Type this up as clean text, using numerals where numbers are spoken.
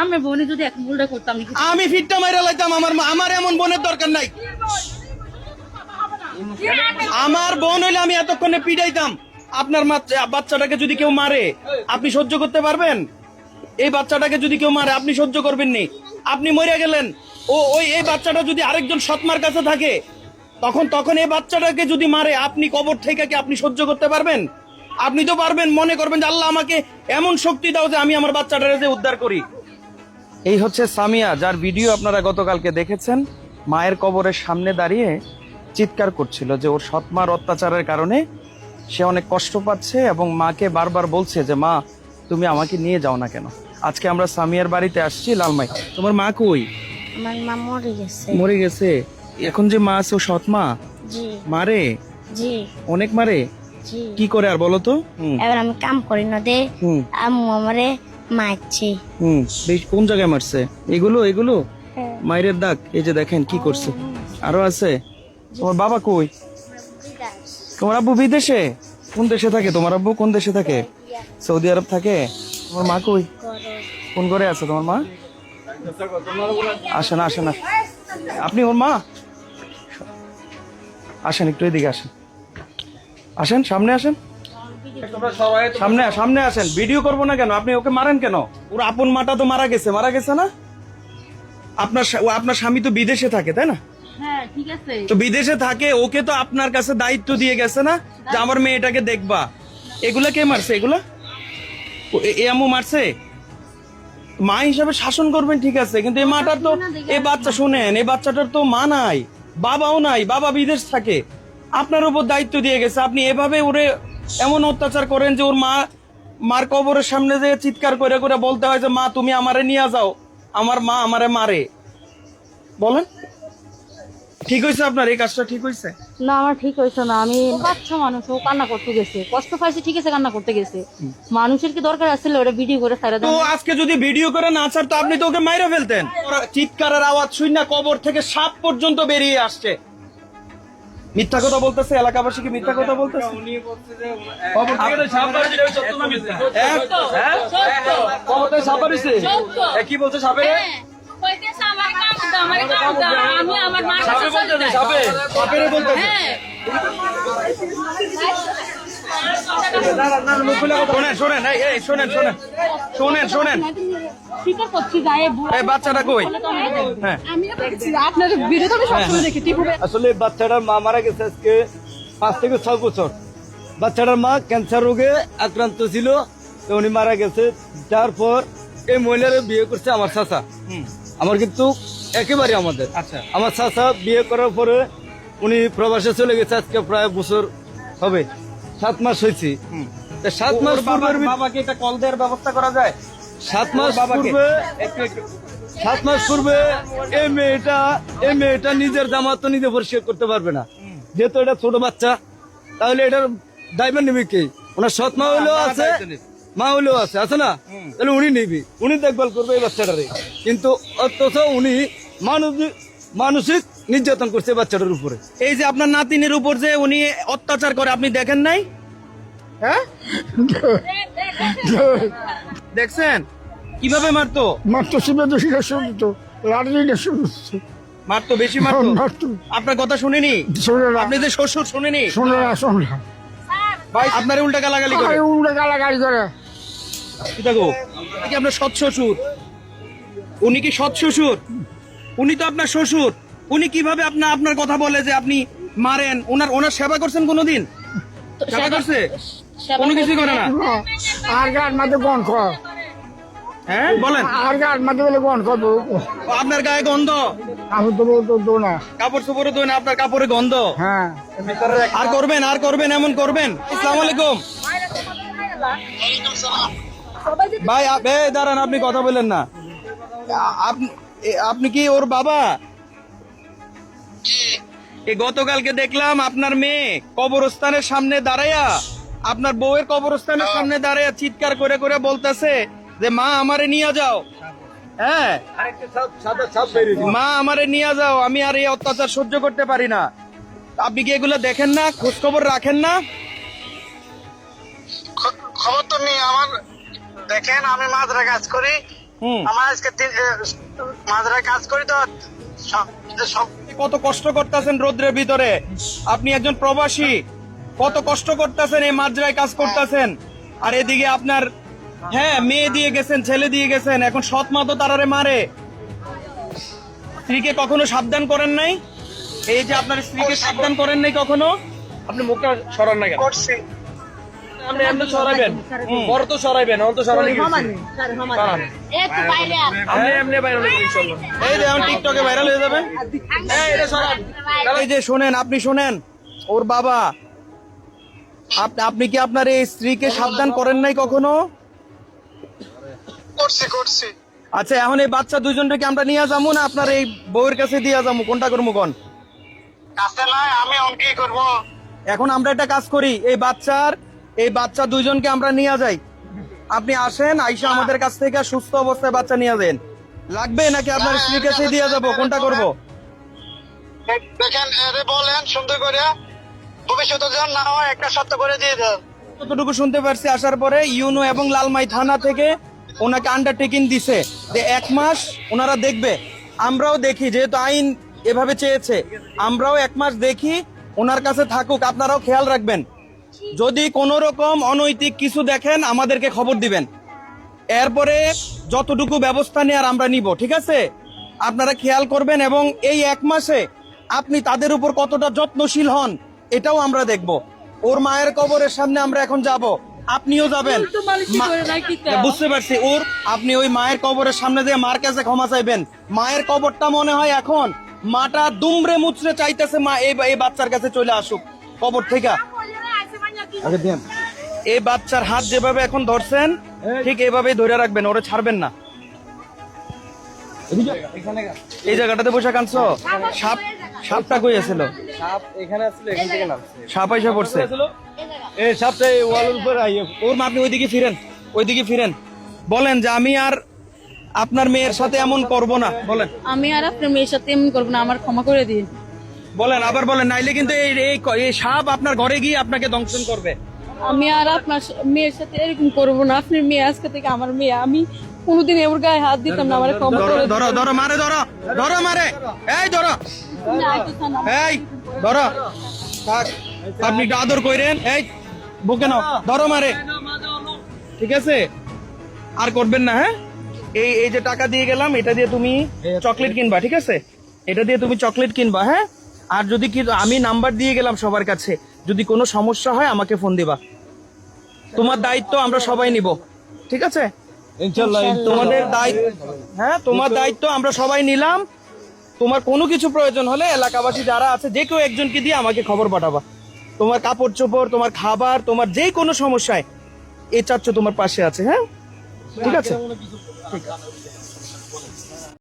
আমি বোনে যদি এক ভুলটা করতাম আমি ফিটটা মাইরা লাইতাম। আমার এমন বোনের দরকার নাই। আমার বোন হইলে আমি এতক্ষণে পিটাইতাম। আপনার বাচ্চাটাকে যদি কেউ মারে আপনি সহ্য করতে পারবেন? এই বাচ্চাটাকে যদি কেউ মারে আপনি সহ্য করবেন নি? আপনি মরে গেলেন, এই বাচ্চাটা যদি আরেকজন সৎমার কাছে থাকে তখন এই বাচ্চাটাকে যদি মারে আপনি কবর থেকে কি আপনি সহ্য করতে পারবেন? আপনি তো পারবেন। মনে করবেন যে আল্লাহ আমাকে এমন শক্তি দাও যে আমি আমার বাচ্চাটাকে যে উদ্ধার করি। এই হচ্ছে সামিয়া, যার ভিডিও আপনারা গতকালকে দেখেছেন। মায়ের কবরের সামনে দাঁড়িয়ে চিৎকার করছিল যে ওর সৎমার অত্যাচারের কারণে সে অনেক কষ্ট পাচ্ছে এবং মাকে বারবার বলছে যে মা তুমি আমাকে নিয়ে যাও না কেন। আজকে আমরা সামিয়ার বাড়িতে আসছি লালমাই। তোমার মা কই? আমার মা মরে গেছে। মরে গেছে? এখন যে মা আছে ও সৎ মা? জি। মারে? জি। অনেক মারে? জি। কি করে আর বলো তো? এবার আমি কাম করি না দে আম্মু আমারে মারছে। কোন জায়গায় মারছে? এগুলো মায়ের দাগ। এই যে দেখেন কি করছে। আরো আছে? তোমার বাবা কই? তোমার আব্বু বিদেশে? কোন দেশে থাকে তোমার আব্বু? কোন দেশে থাকে? সৌদি আরব থাকে। তোমার মা কই? কোন ঘরে আছে তোমার মা? আসেন আসেন আসেন। আপনি ওর মা? আসেন একটু এদিকে আসেন। আসেন সামনে আসেন। সামনে আসেন। ভিডিও করবো না কেন? আপনি ওকে মারেন কেন? ওর আপন মাটা তো মারা গেছে না? আপনার স্বামী তো বিদেশে থাকে তাই না? হ্যাঁ ঠিক আছে। তো বিদেশে থাকে, ওকে তো আপনার কাছে দায়িত্ব দিয়ে গেছে না যে আমার মেয়েটাকে দেখবা। এগুলা কে মারছে? এগুলা এ আম্মু মারছে? মা হিসাবে শাসন করবেন ঠিক আছে, কিন্তু এই মাটার তো এই বাচ্চা শুনেন, এই বাচ্চাটার তো মা নাই, বাবাও নাই, বাবা বিদেশ থাকে। আপনার উপর দায়িত্ব দিয়ে গেছে, আপনি এভাবে ওরে এমন অত্যাচার করেন যে ওর মার কবরের সামনে যে চিৎকার করে করে বলতে হয় যে মা তুমি আমারে নিয়ে যাও, আমার মা আমারে মারে। বলেন ঠিক হয়েছে আপনার এই কাজটা? ঠিক হয়েছে না? আমার ঠিক হয়েছে না। আমি বাচ্চা মানুষ, ও কান্না করতে গেছে, কষ্ট পাইছে ঠিক আছে, কান্না করতে গেছে। মানুষের কি দরকার আছে ওটা ভিডিও করে ছাড়া তো দেন? আজকে যদি ভিডিও করে না ছাড়তো আপনি তো ওকে মাইরা ফেলতেন। চিৎকারের আওয়াজ শুই না কবর থেকে সাপ পর্যন্ত বেরিয়ে আসছে। মিথ্যা কথা বলতেছে, এলাকাবাসীকে মিথ্যা কথা বলতেছে। কবর থেকে সাপ বেরিয়ে আসছে, সত্য না মিথ্যা? কবর থেকে সাপ বেরিয়েছে? কি বলছে সাপে? সাপেরে বলতেছে। শোনেন বাচ্চাটা কই? আপনার ভিডিও তো আমি সবসময় দেখি। আসলে বাচ্চাটার মা মারা গেছে আজকে 5 থেকে 6 বছর। বাচ্চাটার মা ক্যান্সার রোগে আক্রান্ত ছিল, তো উনি মারা গেছে। যার পর এই মহিলার বিয়ে করছে আমার চাচা। আমার কিন্তু একেবারে আমাদের। আচ্ছা। আমার চাচা বিয়ে করার পরে উনি প্রবাসে চলে গেছে, আজকে প্রায় বছর হবে, 7 মাস হয়েছে। 7 মাস বাবাকে এটা কল দেওয়ার ব্যবস্থা করা যায়? 7 মাস পূর্বে 7 মাস পূর্বে এই মেয়েটা নিজের জামা তো নিজে পরিষ্কার করতে পারবে না, যেহেতু এটা ছোট বাচ্চা। তাহলে এটার দায়িত্ব নেবে কে? ওনার সৎ মা হইলেও আছে, মা হইলেও আছে না? তাহলে উনি নিবি, উনি দেখভাল করবে এই বাচ্চাটারে। কিন্তু অথচ উনি মানসিক নির্যাতন করছে বাচ্চাটার উপরে। এই যে আপনার নাতিনের উপর যে উনি অত্যাচার করে আপনি দেখেন নাই? হ্যাঁ দেখছেন কিভাবে মারতো? মারতো বেশি মারতো। আপনার কথা শুনেনি? আপনি যে শ্বশুর শুনেনি? ভাই আপনার উল্টা গালাগালি করে। কি আপনার সৎ শ্বশুর? উনি কি সৎ শ্বশুর? উনি তো আপনার শ্বশুর। উনি কিভাবে আপনার কথা বলে যে আপনি মারেন? ওনার সেবা করছেন কোনোদিন? সেবা করছে? কোনো কিছুই করে না। হ্যাঁ বলেন। আপনার গায়ে গন্ধ? কাপড় চোপড়ে দোয় না, আপনার কাপড়ে গন্ধ। আর করবেন এমন করবেন? আসসালামু আলাইকুম ভাই। দাঁড়ান, আপনি কথা বলেন না। আপনি কি ওর বাবা? গতকালকে দেখলাম আপনার মেয়ে কবরস্থানের সামনে দাঁড়াইয়া, আপনার বউয়ের কবরস্থানের সামনে দাঁড়াইয়া চিৎকার করে করে বলতেছে যে মা আমারে নিয়ে যাও। হ্যাঁ মা আমারে নিয়ে যাও, আমি আর এই অত্যাচার সহ্য করতে পারি না। আপনি কি এগুলো দেখেন না? খোঁজ খবর রাখেন না? খবর তো নেই আমার। দেখেন আমি মাদ্রা কাজ করি, আমার আজকে মাঝরায় কাজ করি তো সব কত কষ্ট করতেছেন রোদ্রের ভিতরে, আপনি একজন প্রবাসী, কত কষ্ট করতেছেন, এই মাঝরায় কাজ করতেছেন, আর এদিকে আপনার হ্যাঁ মেয়ে দিয়ে গেছেন, ছেলে দিয়ে গেছেন, এখন সৎ মা তো তারারে মারে। স্ত্রীকে কখনো সাবধান করেন নাই? এই যে আপনার স্ত্রীকে সাবধান করেন নাই কখনো? আপনি মুখটা সরান না কেন? করছি। আপনি এমনি সরাবেন, বড় তো সরাইবেন, অন্ত সরানি আপনি এমনি ভাইরাল হয়ে যাবেন ইনশাআল্লাহ। এই যে এখন টিকটকে ভাইরাল হয়ে যাবেন। এই এটা সরান। এই যে শুনেন, আপনি শুনেন, ওর বাবা, আপনি কি আপনার এই স্ত্রীকে সাবধান করেন নাই কখনো? করছি। আচ্ছা, এখন এই বাচ্চা দুইজনটাকে আমরা নিয়ে যাবো না আপনার এই বউয়ের কাছে দিয়ে যাবো, কোনটা করবো কোন? কাছে নয়, আমি কি করব? এখন আমরা একটা কাজ করি, এই বাচ্চা দুইজনকে আমরা নিয়ে যাই, আপনি আসেন, আইসা আমাদের কাছ থেকে সুস্থ অবস্থায় বাচ্চা নিয়ে যান। লাগবে নাকি আপনার স্ত্রীর কাছে দিয়ে যাবো, কোনটা করব? দেখেন এরে বলেন সুন্দর করে, ভবিষ্যতে যেন না হয় একটা সত্য করে দিয়ে দেন। যতটুকু শুনতে পারছি আসার পরে ইউনো এবং লালমাই থানা থেকে ওনাকে আন্ডারটেকিং দিছে যে 1 মাস ওনারা দেখবে। আমরাও দেখি, যেহেতু আইন এভাবে চেয়েছে, আমরাও 1 মাস দেখি, ওনার কাছে থাকুক, আপনারাও খেয়াল রাখবেন। যদি কোনো রকম অনৈতিক কিছু দেখেন আমাদেরকে খবর দিবেন, এরপরে যতটুকু ব্যবস্থা নেওয়ার আমরা নিব, ঠিক আছে? আপনারা খেয়াল করবেন, এবং এই 1 মাসে আপনি তাদের উপর কতটা যত্নশীল হন এটাও আমরা দেখব। ওর মায়ের কবরের সামনে আমরা এখন যাব, আপনিও যাবেন। বুঝতে পারছি, আপনি ওই মায়ের কবরের সামনে দিয়ে মার কাছে ক্ষমা চাইবেন। মায়ের কবরটা মনে হয় এখন মাটা দুমড়ে মুচড়ে চাইতেছে মা এই বাচ্চার কাছে চলে আসুক কবর থেকে। এই বাচ্চার হাত যেভাবে এখন ধরছেন ঠিক এইভাবেই ধরে রাখবেন, ওরে ছাড়বেন না। এই জায়গাটাতে বসে কানছো? সাপটা কই আছিল? সাপ আইসা পড়ছে। এই সাপটা এই ওয়ালের উপর আইয়ে ওর মা, আপনি ওইদিকে ফিরেন, বলেন যে আমি আর আপনার মেয়ের সাথে এমন করব না, বলেন। আমি আর আপনার মেয়ের সাথে এমন করবো না, আমার ক্ষমা করে দিন। বলেন, আবার বলেন, নাইলে কিন্তু এই সাপ আপনার ঘরে গিয়ে আপনাকে দংশন করবে। আমি আর আপনার মেয়ের সাথে এরকম করবো না। আপনার মেয়ে আজকে থেকে আমার মেয়ে, আমি কোনোদিন ওর গায়ে হাত দিতাম না, আমার ক্ষমা করে দিন। ধরো মারে, ধরো মারে, এই ধরো, এই ধরো, থাক, আপনি একটু আদর কইরেন, এই বুকে নাও, ধরো মারে, ঠিক আছে? আর করবেন না, হ্যাঁ? এই যে টাকা দিয়ে গেলাম, এটা দিয়ে তুমি চকলেট কিনবা, ঠিক আছে? এটা দিয়ে তুমি চকলেট কিনবা, হ্যাঁ? আর যদি কি, আমি নাম্বার দিয়ে গেলাম সবার কাছে, যদি কোনো সমস্যা হয় আমাকে ফোন দিবা। তোমার দায়িত্ব আমরা সবাই নিব, ঠিক আছে? ইনশাআল্লাহ তোমাদের দায়িত্ব, হ্যাঁ, তোমার দায়িত্ব আমরা সবাই নিলাম। তোমার কোনো কিছু প্রয়োজন হলে এলাকাবাসী যারা আছে যে কেউ একজনকে দিয়ে আমাকে খবর পাঠাবা। তোমার কাপড় চোপড়, তোমার খাবার, তোমার যে কোনো সমস্যায় এই চাচ্চু তোমার পাশে আছে, হ্যাঁ? ঠিক আছে, ঠিক আছে।